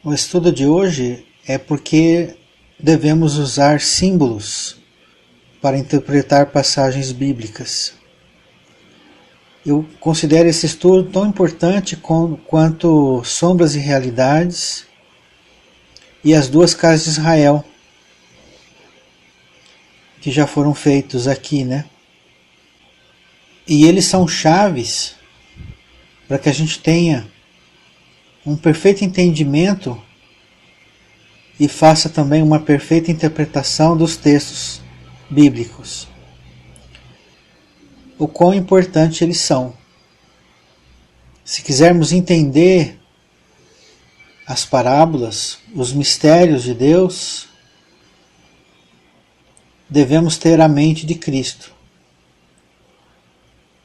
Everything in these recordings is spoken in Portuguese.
O estudo de hoje é porque devemos usar símbolos para interpretar passagens bíblicas. Eu considero esse estudo tão importante quanto Sombras e Realidades e as duas casas de Israel, que já foram feitos aqui, né? E eles são chaves para que a gente tenha um perfeito entendimento e faça também uma perfeita interpretação dos textos bíblicos. O quão importante eles são. Se quisermos entender as parábolas, os mistérios de Deus, devemos ter a mente de Cristo.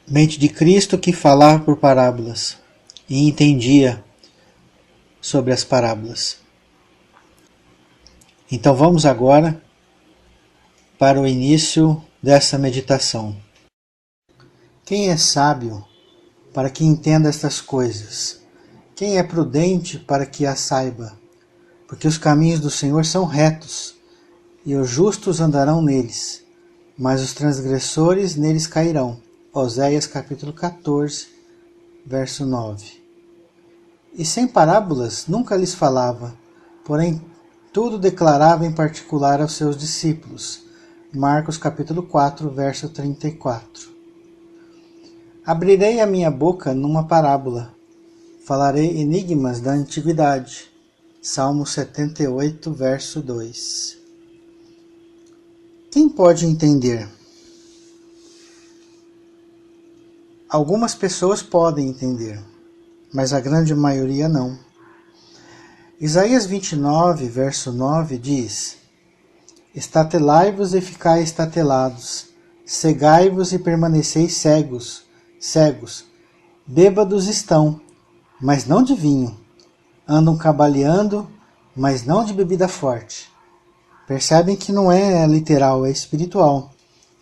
Mente de Cristo que falava por parábolas e entendia sobre as parábolas. Então vamos agora para o início dessa meditação. Quem é sábio para que entenda estas coisas? Quem é prudente para que as saiba? Porque os caminhos do Senhor são retos, e os justos andarão neles, mas os transgressores neles cairão. Oséias capítulo 14, verso 9. E sem parábolas nunca lhes falava, porém tudo declarava em particular aos seus discípulos. Marcos capítulo 4, verso 34. Abrirei a minha boca numa parábola, falarei enigmas da antiguidade. Salmo 78, verso 2. Quem pode entender? Algumas pessoas podem entender, mas a grande maioria não. Isaías 29, verso 9 diz: Estatelai-vos e ficai estatelados, cegai-vos e permaneceis cegos, bêbados estão, mas não de vinho, andam cambaleando, mas não de bebida forte. Percebem que não é literal, é espiritual.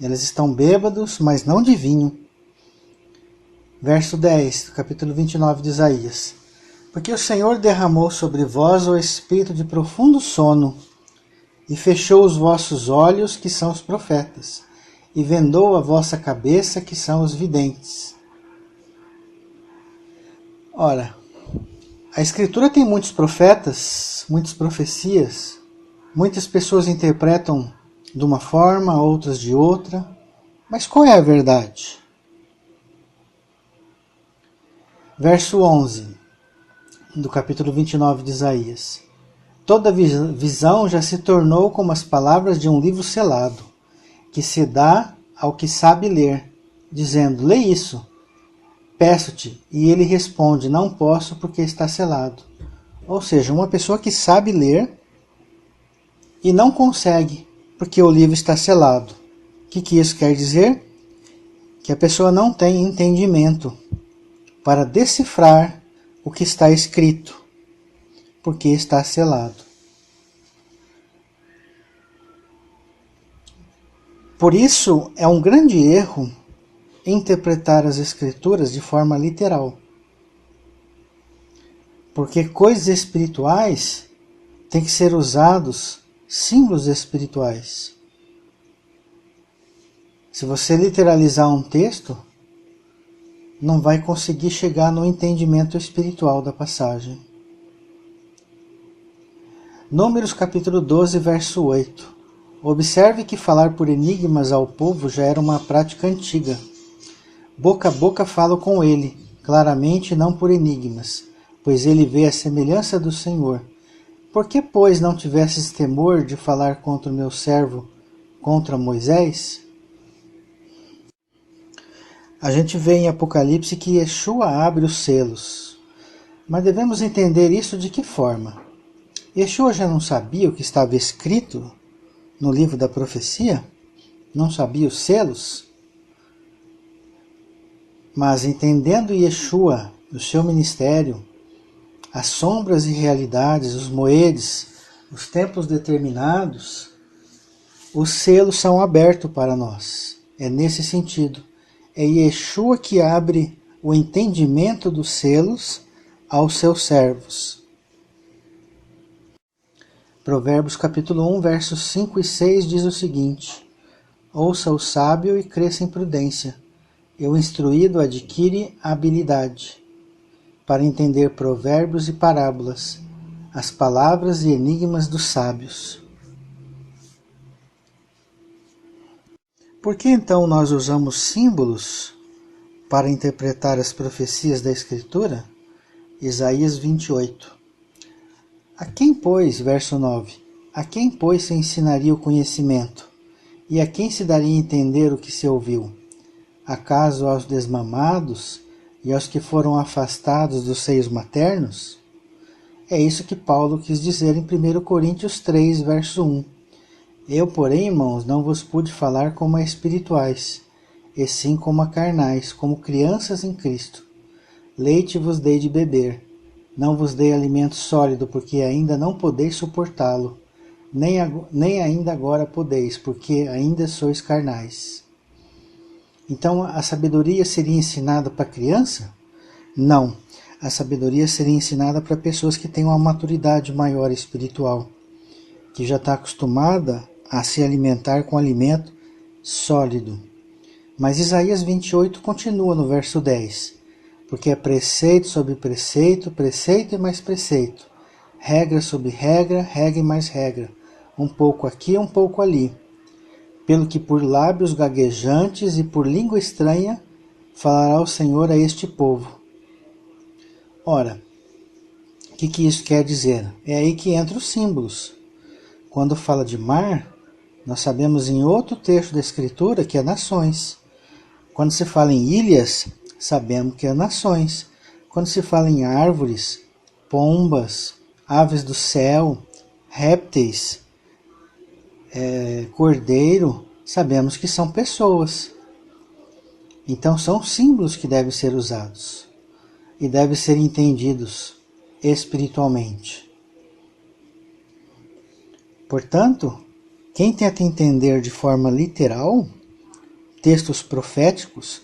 Eles estão bêbados, mas não de vinho. Verso 10, capítulo 29 de Isaías. Porque o Senhor derramou sobre vós o espírito de profundo sono, e fechou os vossos olhos, que são os profetas, e vendou a vossa cabeça, que são os videntes. Ora, a Escritura tem muitos profetas, muitas profecias, muitas pessoas interpretam de uma forma, outras de outra, mas qual é a verdade? Verso 11, do capítulo 29 de Isaías. Toda visão já se tornou como as palavras de um livro selado, que se dá ao que sabe ler, dizendo, lê isso, peço-te, e ele responde, não posso porque está selado. Ou seja, uma pessoa que sabe ler e não consegue, porque o livro está selado. O que isso quer dizer? Que a pessoa não tem entendimento para decifrar o que está escrito, porque está selado. Por isso, é um grande erro interpretar as Escrituras de forma literal. Porque coisas espirituais têm que ser usados símbolos espirituais. Se você literalizar um texto, não vai conseguir chegar no entendimento espiritual da passagem. Números capítulo 12, verso 8. Observe que falar por enigmas ao povo já era uma prática antiga. Boca a boca falo com ele, claramente não por enigmas, pois ele vê a semelhança do Senhor. Por que, pois, não tivesses temor de falar contra o meu servo, contra Moisés? A gente vê em Apocalipse que Yeshua abre os selos. Mas devemos entender isso de que forma? Yeshua já não sabia o que estava escrito no livro da profecia? Não sabia os selos? Mas entendendo Yeshua, o seu ministério, as sombras e realidades, os moedes, os tempos determinados, os selos são abertos para nós. É nesse sentido. É Yeshua que abre o entendimento dos selos aos seus servos. Provérbios capítulo 1, versos 5 e 6 diz o seguinte: ouça o sábio e cresça em prudência, e o instruído adquire habilidade, para entender provérbios e parábolas, as palavras e enigmas dos sábios. Por que então nós usamos símbolos para interpretar as profecias da Escritura? Isaías 28. A quem, pois, verso 9, a quem, pois, se ensinaria o conhecimento? E a quem se daria a entender o que se ouviu? Acaso aos desmamados e aos que foram afastados dos seios maternos? É isso que Paulo quis dizer em 1 Coríntios 3, verso 1. Eu, porém, irmãos, não vos pude falar como a espirituais, e sim como a carnais, como crianças em Cristo. Leite vos dei de beber, não vos dei alimento sólido, porque ainda não podeis suportá-lo, nem ainda agora podeis, porque ainda sois carnais. Então a sabedoria seria ensinada para criança? Não. A sabedoria seria ensinada para pessoas que têm uma maturidade maior espiritual, que já está acostumada a se alimentar com alimento sólido. Mas Isaías 28 continua no verso 10, porque é preceito sobre preceito, preceito e mais preceito, regra sobre regra, regra e mais regra, um pouco aqui, um pouco ali, pelo que por lábios gaguejantes e por língua estranha falará o Senhor a este povo. Ora, o que isso quer dizer? É aí que entram os símbolos. Quando fala de mar, nós sabemos em outro texto da Escritura que é nações. Quando se fala em ilhas, sabemos que é nações. Quando se fala em árvores, pombas, aves do céu, répteis, cordeiro, sabemos que são pessoas. Então são símbolos que devem ser usados e devem ser entendidos espiritualmente. Portanto, quem tenta entender de forma literal textos proféticos,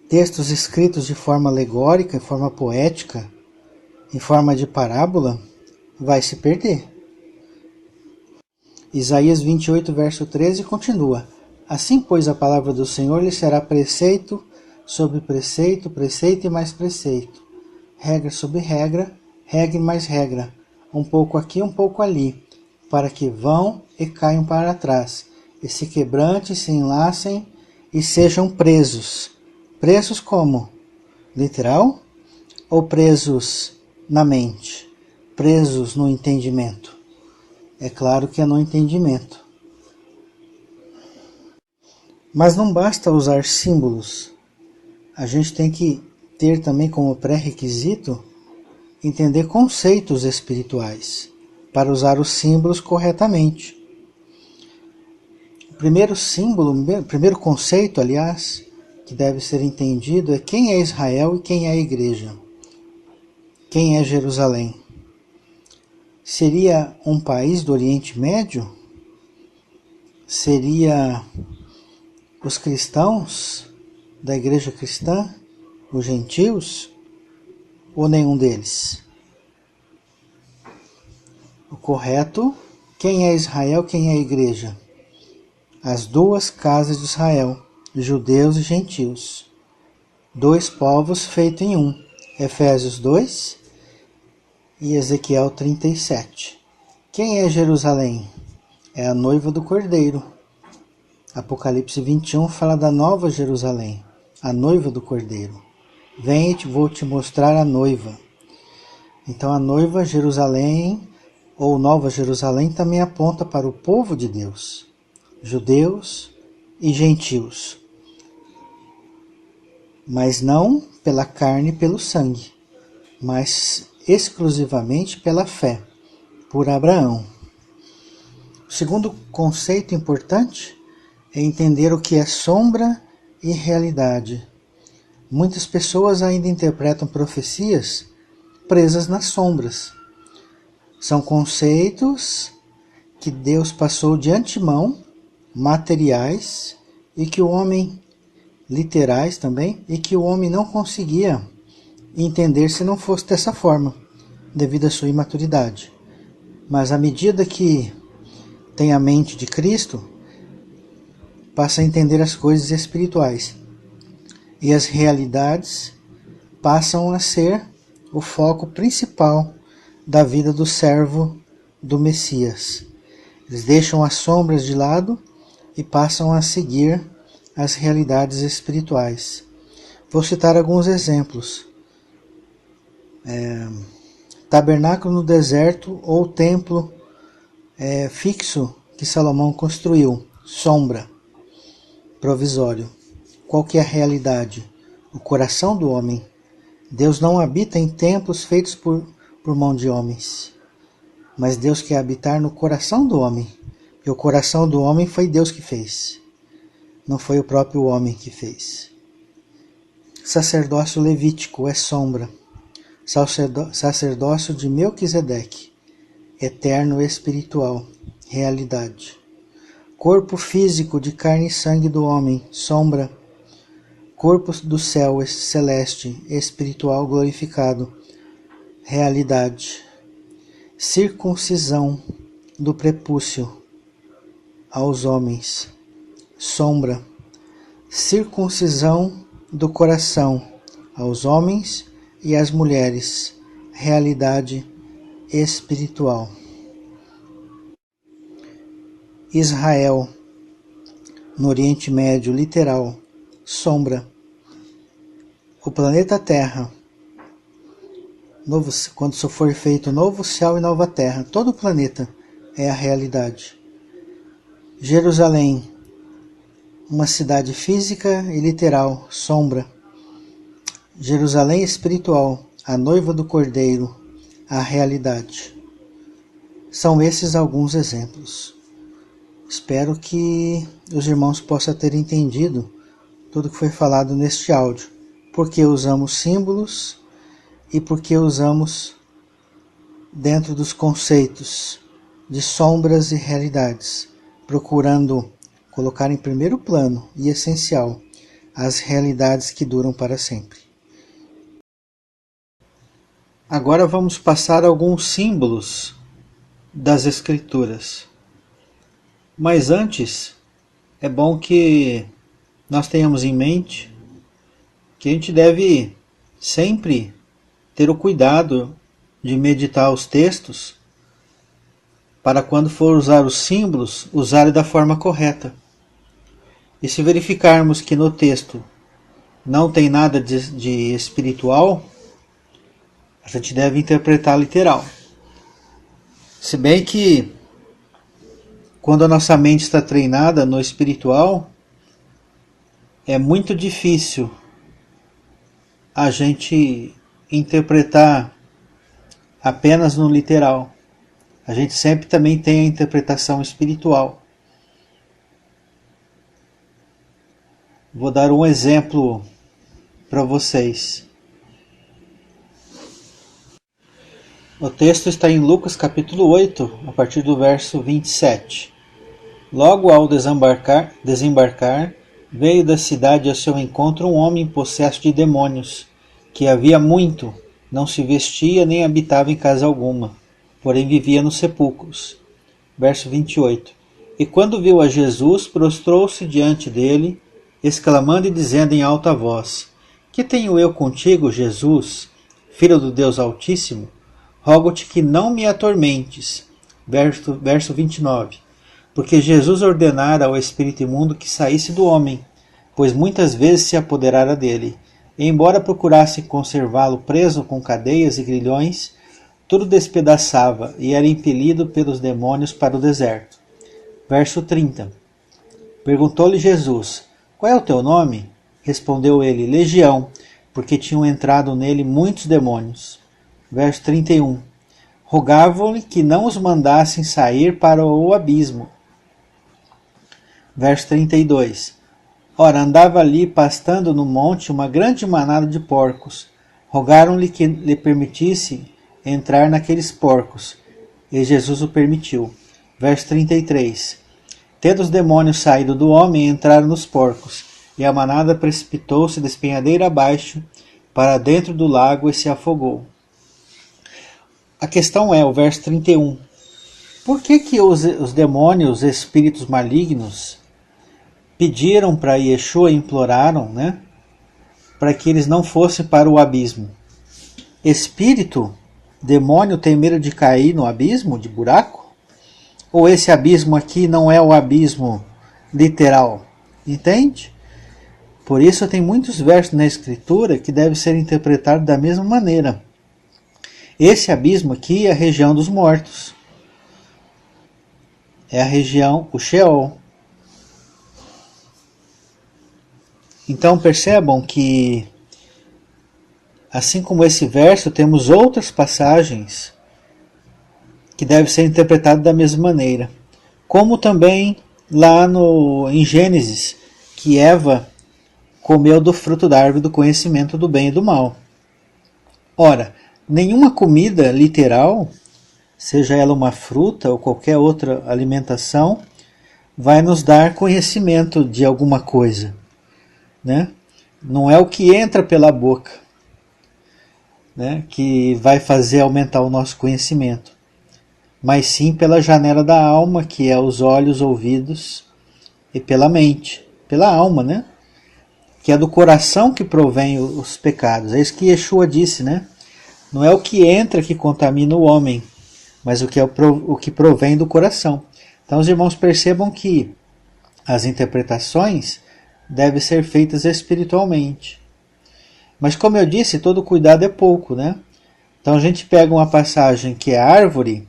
textos escritos de forma alegórica, em forma poética, em forma de parábola, vai se perder. Isaías 28, verso 13 continua: assim, pois, a palavra do Senhor lhe será preceito sobre preceito, preceito e mais preceito, regra sobre regra, regra e mais regra, um pouco aqui, um pouco ali, para que vão e caiam para trás, e se quebrantem, se enlacem e sejam presos. Presos como? Literal? Ou presos na mente? Presos no entendimento? É claro que é no entendimento. Mas não basta usar símbolos. A gente tem que ter também como pré-requisito entender conceitos espirituais para usar os símbolos corretamente. O primeiro símbolo, o primeiro conceito, aliás, que deve ser entendido é quem é Israel e quem é a igreja. Quem é Jerusalém? Seria um país do Oriente Médio? Seria os cristãos da igreja cristã? Os gentios? Ou nenhum deles? O correto, quem é Israel, quem é a igreja? As duas casas de Israel, judeus e gentios. Dois povos feitos em um. Efésios 2 e Ezequiel 37. Quem é Jerusalém? É a noiva do Cordeiro. Apocalipse 21 fala da nova Jerusalém, a noiva do Cordeiro. Vem e vou te mostrar a noiva. Então a noiva Jerusalém, ou Nova Jerusalém, também aponta para o povo de Deus, judeus e gentios. Mas não pela carne e pelo sangue, mas exclusivamente pela fé, por Abraão. O segundo conceito importante é entender o que é sombra e realidade. Muitas pessoas ainda interpretam profecias presas nas sombras. São conceitos que Deus passou de antemão, materiais, e que o homem, literais também, e que o homem não conseguia entender se não fosse dessa forma, devido à sua imaturidade. Mas à medida que tem a mente de Cristo, passa a entender as coisas espirituais. E as realidades passam a ser o foco principal da vida do servo do Messias. Eles deixam as sombras de lado e passam a seguir as realidades espirituais. Vou citar alguns exemplos. Tabernáculo no deserto ou templo fixo que Salomão construiu, sombra, provisório. Qual que é a realidade? O coração do homem. Deus não habita em templos feitos por mão de homens, mas Deus quer habitar no coração do homem. E o coração do homem foi Deus que fez, não foi o próprio homem que fez. Sacerdócio levítico é sombra. Sacerdócio de Melquisedeque, eterno espiritual, realidade. Corpo físico de carne e sangue do homem, sombra. Corpo do céu celeste, espiritual glorificado, realidade. Circuncisão do prepúcio aos homens, sombra. Circuncisão do coração aos homens e às mulheres, realidade espiritual. Israel, no Oriente Médio, literal, sombra. O planeta Terra, quando for feito novo céu e nova terra, todo o planeta é a realidade. Jerusalém, uma cidade física e literal, sombra. Jerusalém espiritual, a noiva do Cordeiro, a realidade. São esses alguns exemplos. Espero que os irmãos possam ter entendido tudo que foi falado neste áudio, porque usamos símbolos e porque usamos dentro dos conceitos de sombras e realidades, procurando colocar em primeiro plano e essencial as realidades que duram para sempre. Agora vamos passar alguns símbolos das Escrituras. Mas antes, é bom que nós tenhamos em mente que a gente deve sempre ter o cuidado de meditar os textos para quando for usar os símbolos, usar da forma correta. E se verificarmos que no texto não tem nada de espiritual, a gente deve interpretar literal. Se bem que quando a nossa mente está treinada no espiritual, é muito difícil a gente interpretar apenas no literal. A gente sempre também tem a interpretação espiritual. Vou dar um exemplo para vocês. O texto está em Lucas capítulo 8, a partir do verso 27. Logo ao desembarcar, veio da cidade ao seu encontro um homem possesso de demônios, que havia muito não se vestia nem habitava em casa alguma, porém vivia nos sepulcros. Verso 28. E quando viu a Jesus, prostrou-se diante dele, exclamando e dizendo em alta voz: Que tenho eu contigo, Jesus, Filho do Deus Altíssimo? Rogo-te que não me atormentes. Verso 29. Porque Jesus ordenara ao espírito imundo que saísse do homem, pois muitas vezes se apoderara dele. E embora procurasse conservá-lo preso com cadeias e grilhões, tudo despedaçava e era impelido pelos demônios para o deserto. Verso 30. Perguntou-lhe Jesus: Qual é o teu nome? Respondeu ele: Legião, porque tinham entrado nele muitos demônios. Verso 31. Rogavam-lhe que não os mandassem sair para o abismo. Verso 32. Ora, andava ali pastando no monte uma grande manada de porcos. Rogaram-lhe que lhe permitisse entrar naqueles porcos, e Jesus o permitiu. Verso 33. Tendo os demônios saído do homem, entraram nos porcos, e a manada precipitou-se despenhadeira abaixo para dentro do lago e se afogou. A questão é o verso 31. Por que que os demônios, os espíritos malignos, pediram para Yeshua, imploraram, né, para que eles não fossem para o abismo? Espírito, demônio tem medo de cair no abismo, de buraco? Ou esse abismo aqui não é o abismo literal? Entende? Por isso tem muitos versos na Escritura que devem ser interpretados da mesma maneira. Esse abismo aqui é a região dos mortos. É a região, o Sheol. Então percebam que, assim como esse verso, temos outras passagens que devem ser interpretadas da mesma maneira. Como também lá em Gênesis, que Eva comeu do fruto da árvore do conhecimento do bem e do mal. Ora, nenhuma comida literal, seja ela uma fruta ou qualquer outra alimentação, vai nos dar conhecimento de alguma coisa, né? Não é o que entra pela boca, né, que vai fazer aumentar o nosso conhecimento, mas sim pela janela da alma, que é os olhos, ouvidos, e pela mente, pela alma, né? Que é do coração que provém os pecados. É isso que Yeshua disse, né? Não é o que entra que contamina o homem, mas o que provém do coração. Então os irmãos percebam que as interpretações devem ser feitas espiritualmente. Mas como eu disse, todo cuidado é pouco, né? Então a gente pega uma passagem que é árvore,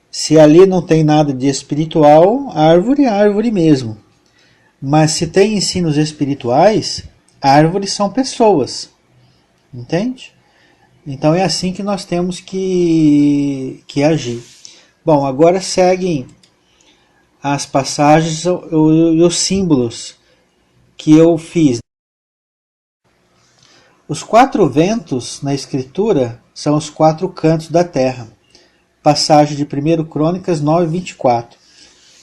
se ali não tem nada de espiritual, árvore é árvore mesmo. Mas se tem ensinos espirituais, árvores são pessoas. Entende? Então é assim que nós temos que agir. Bom, agora seguem as passagens e os símbolos que eu fiz. Os 4 ventos na Escritura são os 4 cantos da terra. Passagem de 1 Crônicas 9:24.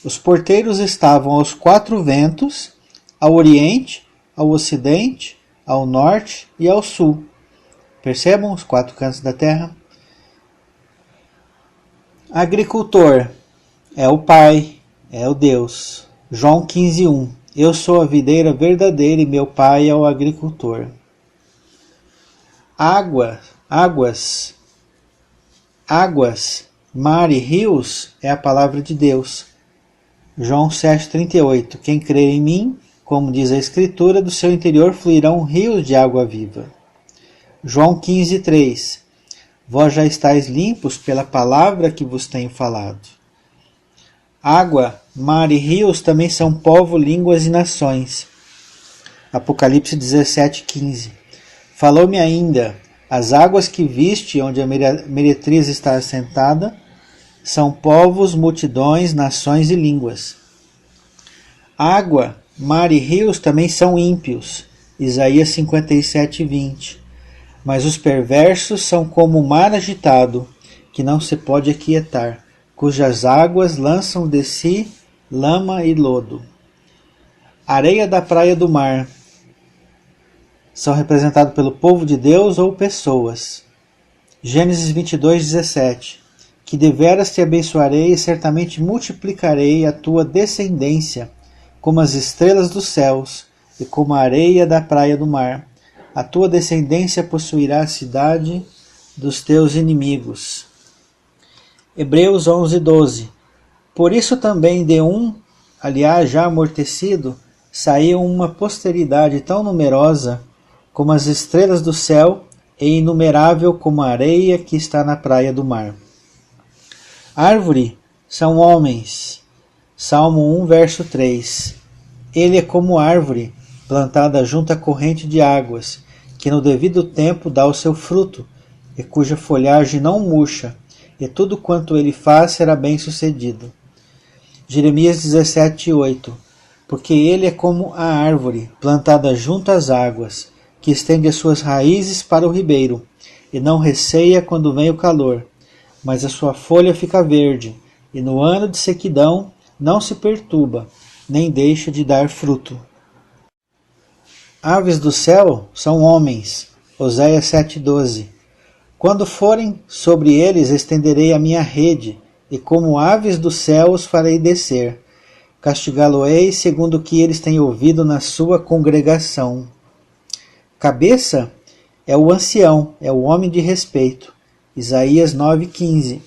Os porteiros estavam aos 4 ventos, ao oriente, ao ocidente, ao norte e ao sul. Percebam os 4 cantos da terra? Agricultor é o Pai, é o Deus. João 15:1. Eu sou a videira verdadeira e meu Pai é o agricultor. Águas, mar e rios é a palavra de Deus. João 7:38. Quem crer em mim, como diz a Escritura, do seu interior fluirão rios de água viva. João 15:3. Vós já estáis limpos pela palavra que vos tenho falado. Água, mar e rios também são povo, línguas e nações. Apocalipse 17:15. Falou-me ainda, as águas que viste, onde a meretriz está assentada, são povos, multidões, nações e línguas. Água, mar e rios também são ímpios. Isaías 57:20. Mas os perversos são como o mar agitado, que não se pode aquietar, cujas águas lançam de si lama e lodo. Areia da praia do mar são representados pelo povo de Deus ou pessoas. Gênesis 22:17. Que deveras te abençoarei e certamente multiplicarei a tua descendência, como as estrelas dos céus e como a areia da praia do mar. A tua descendência possuirá a cidade dos teus inimigos. Hebreus 11:12. Por isso também de um, aliás já amortecido, saiu uma posteridade tão numerosa como as estrelas do céu e inumerável como a areia que está na praia do mar. Árvore são homens. Salmo 1, verso 3. Ele é como árvore plantada junto à corrente de águas, que no devido tempo dá o seu fruto, e cuja folhagem não murcha, e tudo quanto ele faz será bem sucedido. Jeremias 17:8. Porque ele é como a árvore plantada junto às águas, que estende as suas raízes para o ribeiro, e não receia quando vem o calor, mas a sua folha fica verde, e no ano de sequidão não se perturba, nem deixa de dar fruto. Aves do céu são homens. Oséias 7:12. Quando forem sobre eles estenderei a minha rede, e como aves do céu os farei descer. Castigá-lo-ei segundo o que eles têm ouvido na sua congregação. Cabeça é o ancião, é o homem de respeito. Isaías 9,15.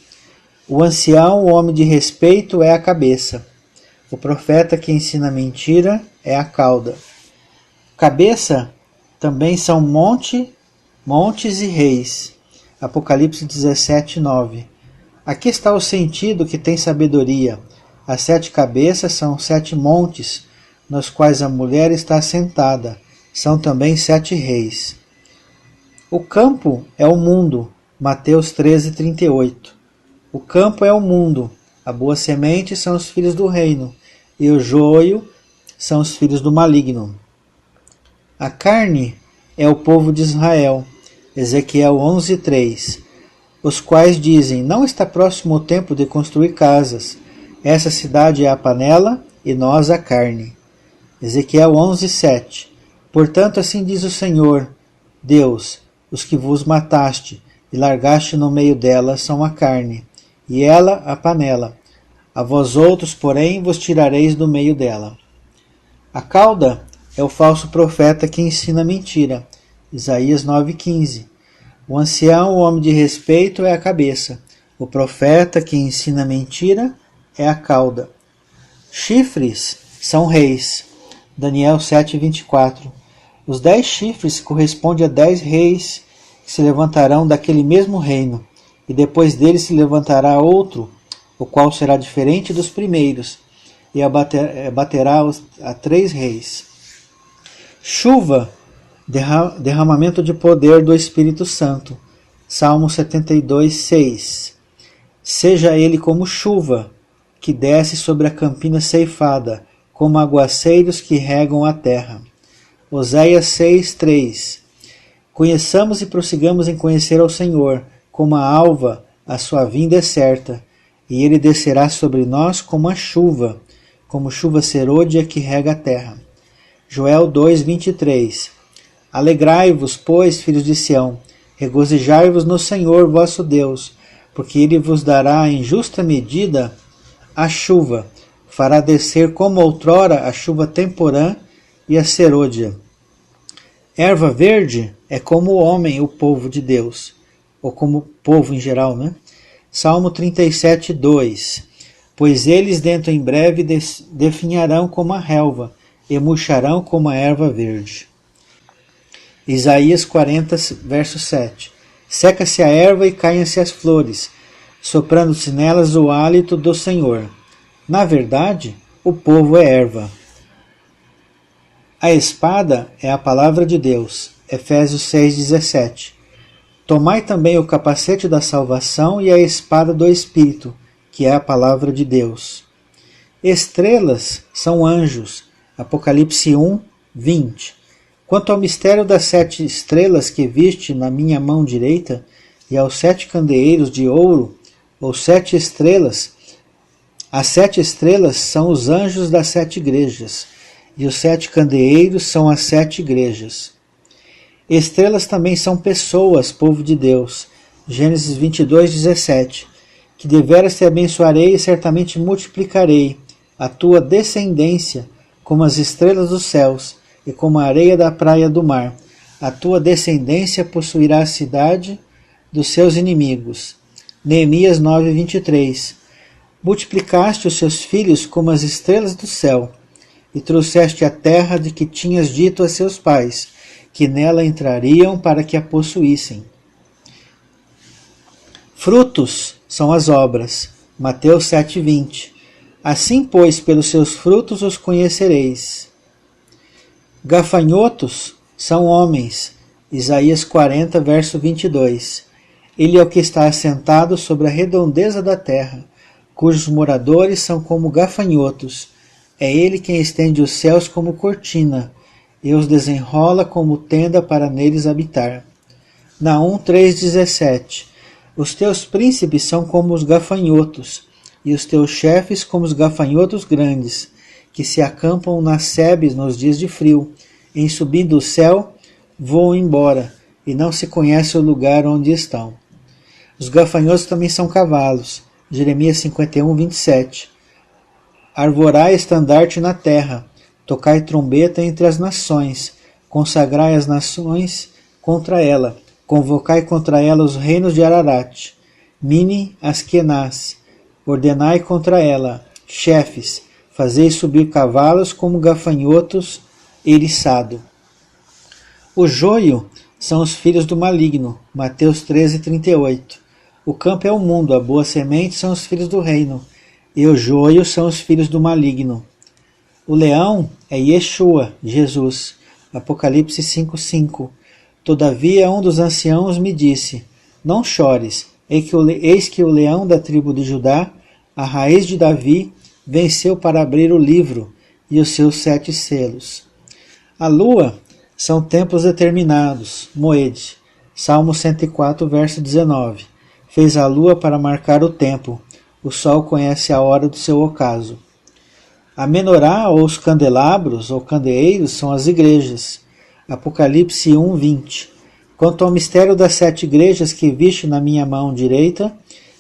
O ancião, o homem de respeito, é a cabeça. O profeta que ensina mentira é a cauda. Cabeça também são montes e reis. Apocalipse 17:9. Aqui está o sentido que tem sabedoria. As 7 cabeças são 7 montes, nos quais a mulher está assentada. São também 7 reis. O campo é o mundo. Mateus 13:38. O campo é o mundo. A boa semente são os filhos do reino, e o joio são os filhos do maligno. A carne é o povo de Israel. Ezequiel 11:3. Os quais dizem: não está próximo o tempo de construir casas. Essa cidade é a panela e nós a carne. Ezequiel 11:7. Portanto, assim diz o Senhor, Deus: os que vos mataste e largaste no meio dela são a carne, e ela a panela. A vós outros, porém, vos tirareis do meio dela. A cauda é o falso profeta que ensina mentira. Isaías 9:15. O ancião, o homem de respeito, é a cabeça. O profeta que ensina mentira é a cauda. Chifres são reis. Daniel 7:24. Os 10 chifres correspondem a 10 reis que se levantarão daquele mesmo reino, e depois dele se levantará outro, o qual será diferente dos primeiros, e abaterá a 3 reis. Chuva, derramamento de poder do Espírito Santo. Salmo 72:6. Seja ele como chuva, que desce sobre a campina ceifada, como aguaceiros que regam a terra. Oséias 6:3. Conheçamos e prossigamos em conhecer ao Senhor, como a alva, a sua vinda é certa, e ele descerá sobre nós como a chuva, como chuva serôdia que rega a terra. Joel 2:23. Alegrai-vos, pois, filhos de Sião, regozijai-vos no Senhor vosso Deus, porque ele vos dará em justa medida a chuva, fará descer como outrora a chuva temporã e a serôdia. Erva verde é como o homem, o povo de Deus, ou como o povo em geral, né? Salmo 37:2. Pois eles dentro em breve definharão como a relva, e murcharão como a erva verde. Isaías 40, verso 7. Seca-se a erva e caem-se as flores, soprando-se nelas o hálito do Senhor. Na verdade, o povo é erva. A espada é a palavra de Deus. Efésios 6:17. Tomai também o capacete da salvação e a espada do Espírito, que é a palavra de Deus. Estrelas são anjos. Apocalipse 1:20. Quanto ao mistério das 7 estrelas que viste na minha mão direita, e aos 7 candeeiros de ouro, ou 7 estrelas, as 7 estrelas são os anjos das 7 igrejas, e os 7 candeeiros são as 7 igrejas. Estrelas também são pessoas, povo de Deus. Gênesis 22:17. Que deveras te abençoarei e certamente multiplicarei a tua descendência como as estrelas dos céus e como a areia da praia do mar. A tua descendência possuirá a cidade dos seus inimigos. Neemias 9:23. Multiplicaste os seus filhos como as estrelas do céu, e trouxeste a terra de que tinhas dito a seus pais, que nela entrariam para que a possuíssem. Frutos são as obras. Mateus 7:20. Assim, pois, pelos seus frutos os conhecereis. Gafanhotos são homens. Isaías 40, verso 22. Ele é o que está assentado sobre a redondeza da terra, cujos moradores são como gafanhotos. É ele quem estende os céus como cortina, e os desenrola como tenda para neles habitar. Naum 3:17. Os teus príncipes são como os gafanhotos, e os teus chefes como os gafanhotos grandes, que se acampam nas sebes nos dias de frio, em subindo o céu, voam embora, e não se conhece o lugar onde estão. Os gafanhotos também são cavalos. Jeremias 51, 27. Arvorai estandarte na terra, tocai trombeta entre as nações, consagrai as nações contra ela, convocai contra ela os reinos de Ararat, Mini, Askenaz, ordenai contra ela, chefes, fazei subir cavalos como gafanhotos eriçado. O joio são os filhos do maligno, Mateus 13, 38. O campo é o mundo, a boa semente são os filhos do reino, e o joio são os filhos do maligno. O leão é Yeshua, Jesus, Apocalipse 5, 5. Todavia um dos anciãos me disse, não chores, eis que o leão da tribo de Judá, a raiz de Davi, venceu para abrir o livro e os seus 7 selos. A lua são tempos determinados, Moed, Salmo 104, verso 19. Fez a lua para marcar o tempo, o sol conhece a hora do seu ocaso. A menorá, ou os candelabros, ou candeeiros, são as igrejas, Apocalipse 1, 20. Quanto ao mistério das 7 igrejas que viste na minha mão direita,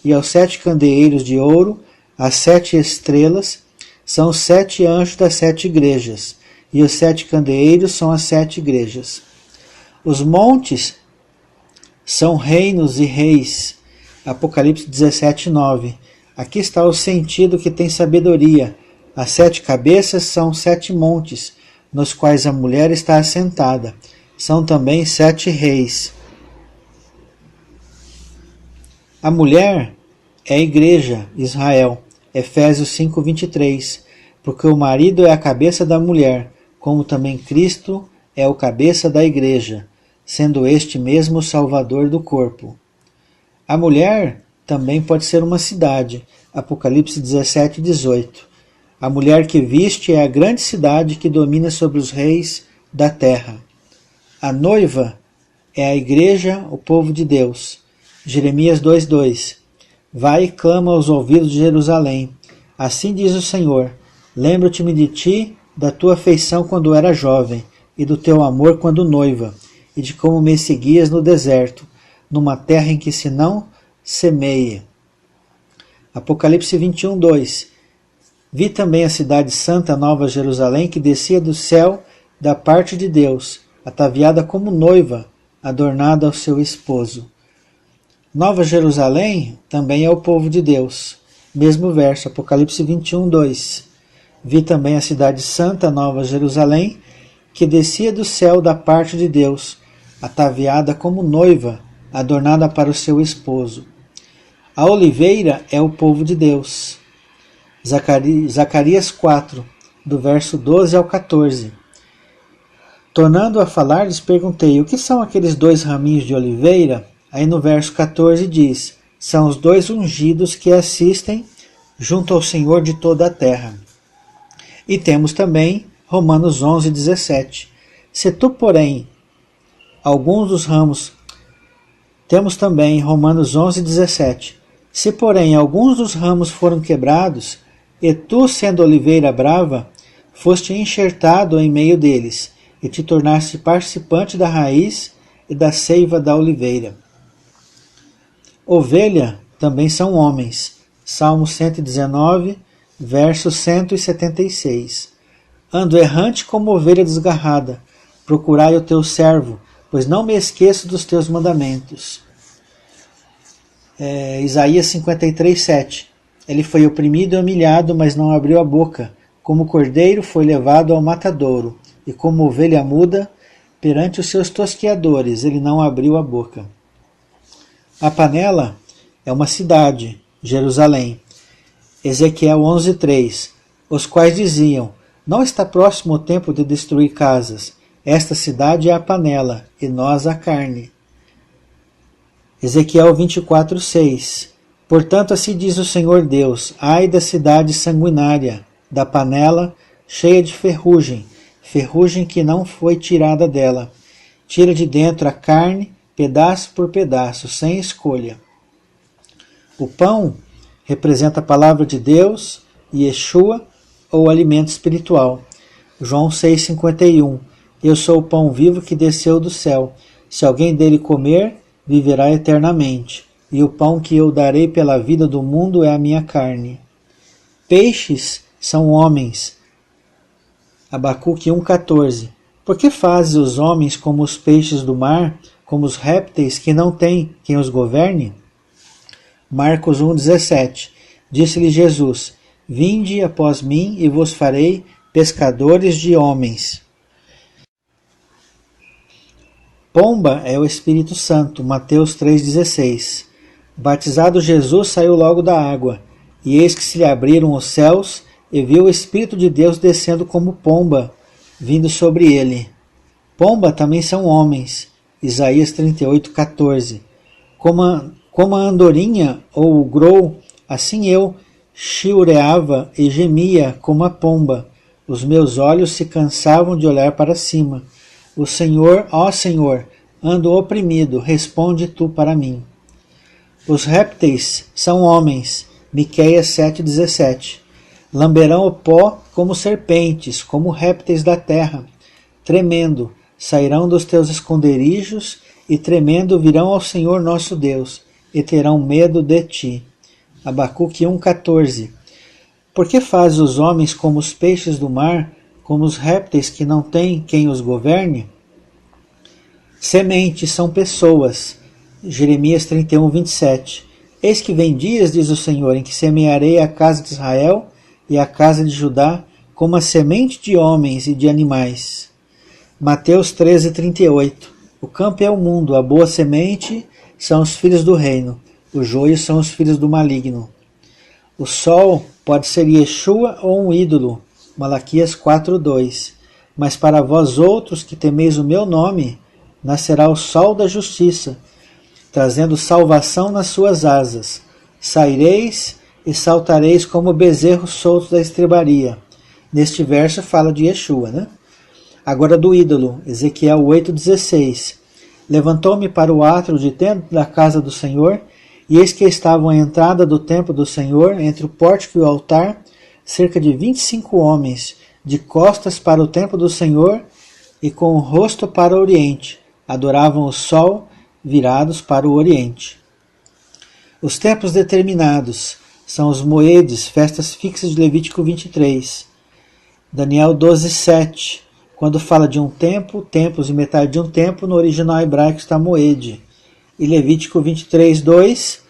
e aos 7 candeeiros de ouro, as 7 estrelas, são os 7 anjos das 7 igrejas, e os 7 candeeiros são as 7 igrejas. Os montes são reinos e reis, Apocalipse 17, 9. Aqui está o sentido que tem sabedoria. As 7 cabeças são 7 montes, nos quais a mulher está assentada. São também 7 reis. A mulher é a igreja, Israel, Efésios 5, 23. Porque o marido é a cabeça da mulher, como também Cristo é o cabeça da igreja, sendo este mesmo o Salvador do corpo. A mulher também pode ser uma cidade, Apocalipse 17, 18. A mulher que viste é a grande cidade que domina sobre os reis da terra. A noiva é a igreja, o povo de Deus. Jeremias 2, 2. Vai e clama aos ouvidos de Jerusalém. Assim diz o Senhor, lembro-te-me de ti, da tua afeição quando era jovem, e do teu amor quando noiva, e de como me seguias no deserto, numa terra em que se não semeia. Apocalipse 21, 2. Vi também a cidade santa, Nova Jerusalém, que descia do céu da parte de Deus, ataviada como noiva, adornada ao seu esposo. Nova Jerusalém também é o povo de Deus. Mesmo verso, Apocalipse 21, 2. Vi também a cidade santa, Nova Jerusalém, que descia do céu da parte de Deus, ataviada como noiva, adornada para o seu esposo. A oliveira é o povo de Deus. Zacarias 4, do verso 12 ao 14. Tornando a falar, lhes perguntei, o que são aqueles 2 raminhos de oliveira? Aí no verso 14 diz, são os 2 ungidos que assistem junto ao Senhor de toda a terra. E temos também Romanos 11, 17. Se tu, porém, alguns dos ramos... Temos também Romanos 11, 17. Se, porém, alguns dos ramos foram quebrados, e tu, sendo oliveira brava, foste enxertado em meio deles, e te tornaste participante da raiz e da seiva da oliveira. Ovelha também são homens. Salmo 119, verso 176. Ando errante como ovelha desgarrada, procurai o teu servo, pois não me esqueço dos teus mandamentos. Isaías 53, 7. Ele foi oprimido e humilhado, mas não abriu a boca. Como cordeiro foi levado ao matadouro, e como ovelha muda, perante os seus tosqueadores, ele não abriu a boca. A panela é uma cidade, Jerusalém. Ezequiel 11, 3. Os quais diziam, não está próximo o tempo de destruir casas. Esta cidade é a panela, e nós a carne. Ezequiel 24, 6. Portanto, assim diz o Senhor Deus, ai da cidade sanguinária, da panela cheia de ferrugem, ferrugem que não foi tirada dela. Tira de dentro a carne, pedaço por pedaço, sem escolha. O pão representa a palavra de Deus, Yeshua, ou alimento espiritual. João 6,51. Eu sou o pão vivo que desceu do céu. Se alguém dele comer, viverá eternamente. e o pão que eu darei pela vida do mundo é a minha carne. Peixes são homens. Abacuque 1,14. Por que fazes os homens como os peixes do mar, como os répteis que não têm quem os governe? Marcos 1,17. Disse-lhe Jesus: Vinde após mim e vos farei pescadores de homens. Pomba é o Espírito Santo. Mateus 3,16. Batizado Jesus saiu logo da água, e eis que se lhe abriram os céus, e viu o Espírito de Deus descendo como pomba, vindo sobre ele. Pomba também são homens. Isaías 38,14. Como a andorinha ou o grou, assim eu chilreava e gemia como a pomba. Os meus olhos se cansavam de olhar para cima. O Senhor, ó Senhor, ando oprimido, responde tu para mim. Os répteis são homens. Miqueias 7,17. Lamberão o pó como serpentes, como répteis da terra. Tremendo, sairão dos teus esconderijos e tremendo virão ao Senhor nosso Deus e terão medo de ti. Abacuque 1,14. Por que fazes os homens como os peixes do mar, como os répteis que não têm quem os governe? Sementes são pessoas. Jeremias 31,27. Eis que vem dias, diz o Senhor, em que semearei a casa de Israel e a casa de Judá como a semente de homens e de animais. Mateus 13,38. O campo é o mundo, a boa semente são os filhos do reino, os joios são os filhos do maligno. O sol pode ser Yeshua ou um ídolo, Malaquias 4,2. Mas para vós outros que temeis o meu nome, nascerá o sol da justiça, trazendo salvação nas suas asas. Saireis e saltareis como bezerros soltos da estrebaria. Neste verso fala de Yeshua, né? Agora do ídolo, Ezequiel 8,16. Levantou-me para o átrio de dentro da casa do Senhor, e eis que estavam à entrada do templo do Senhor, entre o pórtico e o altar, cerca de 25 homens, de costas para o templo do Senhor e com o rosto para o oriente. Adoravam o sol, virados para o oriente. Os tempos determinados são os moedes, festas fixas de Levítico 23. Daniel 12,7. Quando fala de um tempo, tempos e metade de um tempo, no original hebraico está moed. E Levítico 23,2,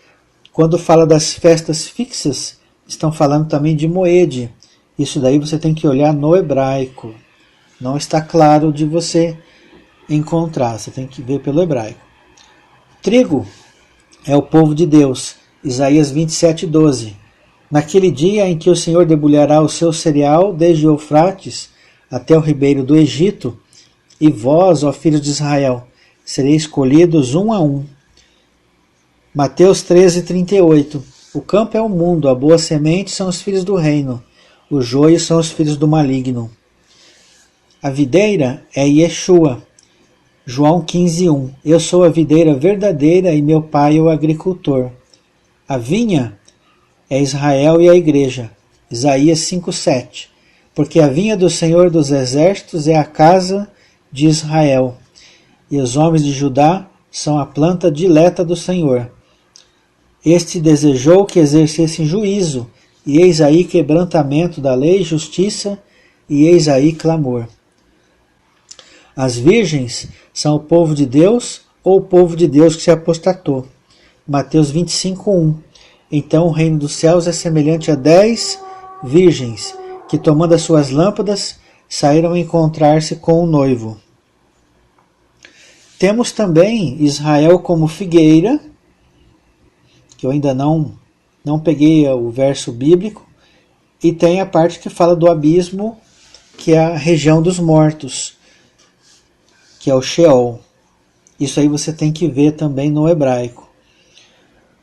quando fala das festas fixas, estão falando também de moed. Isso daí você tem que olhar no hebraico. Não está claro de você encontrar, você tem que ver pelo hebraico. Trigo é o povo de Deus. Isaías 27,12. Naquele dia em que o Senhor debulhará o seu cereal desde o Eufrates até o ribeiro do Egito, e vós, ó filhos de Israel, sereis escolhidos um a um. Mateus 13,38. O campo é o mundo, a boa semente são os filhos do reino, os joios são os filhos do maligno. A videira é Yeshua. João 15,1. Eu sou a videira verdadeira e meu pai é o agricultor. A vinha é Israel e a igreja. Isaías 5,7. Porque a vinha do Senhor dos Exércitos é a casa de Israel, e os homens de Judá são a planta dileta do Senhor. Este desejou que exercessem juízo, e eis aí quebrantamento da lei e justiça, e eis aí clamor. As virgens são o povo de Deus ou o povo de Deus que se apostatou. Mateus 25,1. Então o reino dos céus é semelhante a 10 virgens, que tomando as suas lâmpadas, saíram encontrar-se com o noivo. Temos também Israel como figueira, que eu ainda não peguei o verso bíblico, e tem a parte que fala do abismo, que é a região dos mortos, que é o Sheol. Isso aí você tem que ver também no hebraico.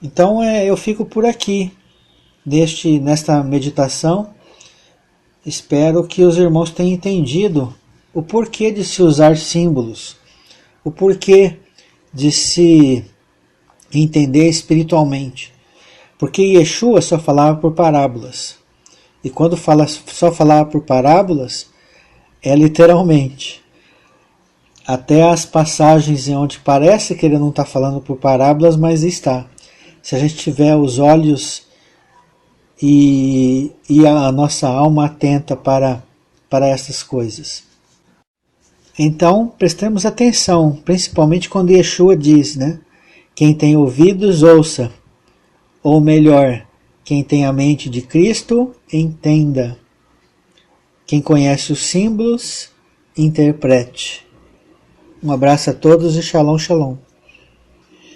Então eu fico por aqui, nesta meditação. Espero que os irmãos tenham entendido o porquê de se usar símbolos, o porquê de se entender espiritualmente. Porque Yeshua só falava por parábolas. E quando só falava por parábolas, é literalmente. Até as passagens em onde parece que ele não está falando por parábolas, mas está. se a gente tiver os olhos e a nossa alma atenta para essas coisas. Então, prestemos atenção, principalmente quando Yeshua diz, né? Quem tem ouvidos, ouça. Ou melhor, quem tem a mente de Cristo, entenda. Quem conhece os símbolos, interprete. Um abraço a todos e shalom, shalom.